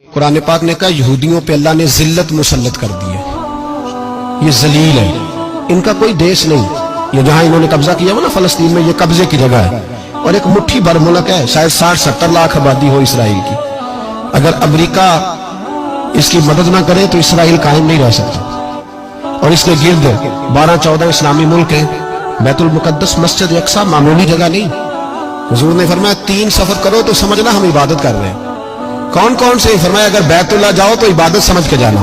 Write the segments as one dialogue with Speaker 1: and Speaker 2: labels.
Speaker 1: قرآن پاک نے کہا یہودیوں پہ اللہ نے ذلت مسلط کر دی ہے، یہ ذلیل ہے، ان کا کوئی دیش نہیں، یہ جہاں انہوں نے قبضہ کیا ہو نا فلسطین میں، یہ قبضے کی جگہ ہے اور ایک مٹھی بھر ملک ہے، شاید 60-70 لاکھ آبادی ہو اسرائیل کی۔ اگر امریکہ اس کی مدد نہ کرے تو اسرائیل قائم نہیں رہ سکتا، اور اس کے گرد 12-14 اسلامی ملک ہیں۔ بیت المقدس مسجد اقصیٰ معمولی جگہ نہیں، حضور نے فرمایا 3 سفر کرو تو سمجھنا ہم عبادت کر رہے ہیں۔ کون کون سے؟ فرمایا اگر بیت اللہ جاؤ تو عبادت سمجھ کے جانا،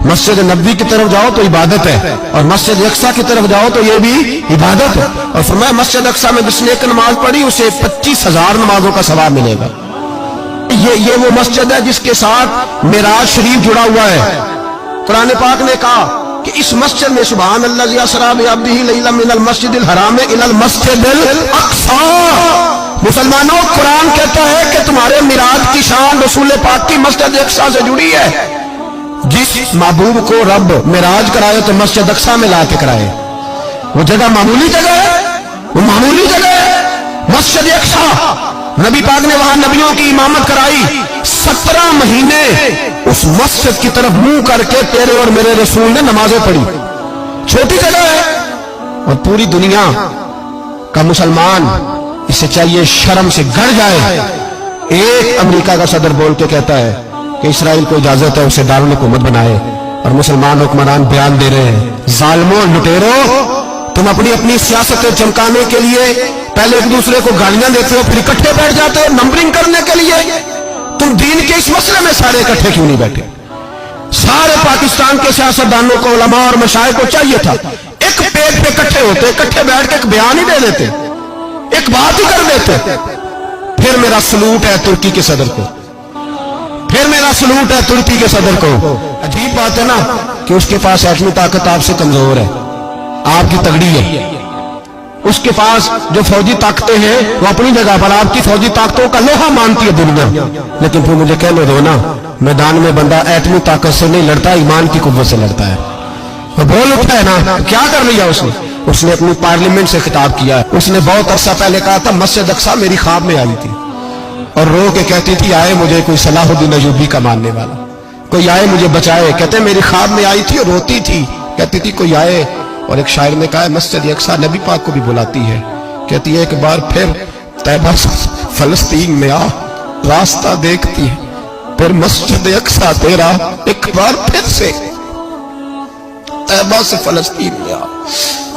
Speaker 1: مسجد نبوی کی طرف جاؤ تو عبادت ہے، اور مسجد اقصیٰ کی طرف جاؤ تو یہ بھی عبادت ہے۔ اور فرمایا مسجد اقصیٰ میں جس نے ایک نماز پڑھی اسے 25,000 نمازوں کا ثواب ملے گا۔ یہ وہ مسجد ہے جس کے ساتھ معراج شریف جڑا ہوا ہے۔ قرآن پاک نے کہا کہ اس مسجد میں سبحان اللہ اسریٰ بعبدہ لیلا من المسجد الحرام الی المسجد الاقصیٰ۔ مسلمانوں، قرآن کہتا ہے کہ تمہارے معراج کی شان رسول پاک کی مسجد اقصیٰ سے جڑی ہے۔ جس محبوب کو رب معراج کرائے تو مسجد اقصیٰ میں لا کے کرائے۔ وہ جگہ معمولی جگہ ہے، وہ معمولی جگہ ہے مسجد اقصیٰ۔ نبی پاک نے وہاں نبیوں کی امامت کرائی، 17 مہینے اس مسجد کی طرف منہ کر کے تیرے اور میرے رسول نے نمازیں پڑھی۔ چھوٹی جگہ ہے، اور پوری دنیا کا مسلمان اسے چاہیے شرم سے گڑ جائے۔ ایک امریکہ کا صدر بول کے کہتا ہے کہ اسرائیل کو اجازت ہے اسے دارالحکومت بنائے، اور مسلمان حکمران بیان دے رہے ہیں ظالموں لٹیرو، تم اپنی سیاستیں چمکانے کے لیے پہلے ایک دوسرے کو گالیاں دیتے ہو، پھر اکٹھے بیٹھ جاتے ہو نمبرنگ کرنے کے لیے۔ تم دین کے اس مسئلے میں سارے اکٹھے کیوں نہیں بیٹھے؟ سارے پاکستان کے سیاستدانوں کو، علماء اور مشائخ کو چاہیے تھا ایک پیج پہ اکٹھے ہوتے، اکٹھے بیٹھ کے ایک بیان ہی دے دیتے، ایک بات ہی کر دیتے۔ پھر میرا سلوٹ ہے ترکی کے صدر کو، پھر میرا سلوٹ ہے ترکی کے صدر کو۔ عجیب بات ہے نا کہ اس کے پاس ایٹمی طاقت آپ سے کمزور ہے، آپ کی تگڑی ہے۔ اس کے پاس جو فوجی طاقتیں ہیں وہ اپنی جگہ پر، آپ کی فوجی طاقتوں کا لوہا مانتی ہے دنیا، لیکن پھر مجھے کہنے دو نا، میدان میں بندہ ایٹمی طاقت سے نہیں لڑتا، ایمان کی قوت سے لڑتا ہے۔ وہ بول اٹھا ہے نا، کیا کر لیا اس نے اپنی پارلیمنٹ سے خطاب کیا ہے۔ اس نے بہت عرصہ پہلے کہا تھا مسجد اقصیٰ میری خواب میں آئی تھی، اور رو کے کہتی تھی آئے مجھے کوئی صلاح الدین ایوبی کا ماننے والا، کوئی آئے مجھے بچائے۔ کہتے میری خواب میں آئی تھی اور روتی تھی، کہتی تھی کوئی آئے۔ اور ایک شاعر نے کہا مسجد اقصیٰ نبی پاک کو بھی بلاتی ہے، کہتی ہے ایک بار پھر طیبہ فلسطین میں آ، راستہ دیکھتی ہے پھر مسجد اقصیٰ تیرا، ایک بار پھر سے طیبہ سے فلسطین میں آ،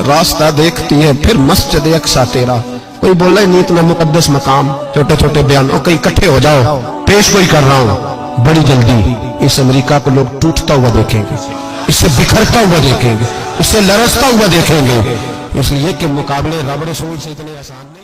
Speaker 1: راستہ دیکھتی ہے پھر مسجد اقصیٰ تیرا۔ کوئی بول رہا ہے نہیں اتنا مقدس مقام، چھوٹے چھوٹے بیان، اور کہیں اکٹھے ہو جاؤ، پیش کوئی کر رہا ہوں بڑی جلدی اس امریکہ کو لوگ ٹوٹتا ہوا دیکھیں گے، اس سے بکھرتا ہوا دیکھیں گے، اس سے لرزتا ہوا دیکھیں گے، اس لیے کہ مقابلے رب رسول سے اتنے آسان نہیں۔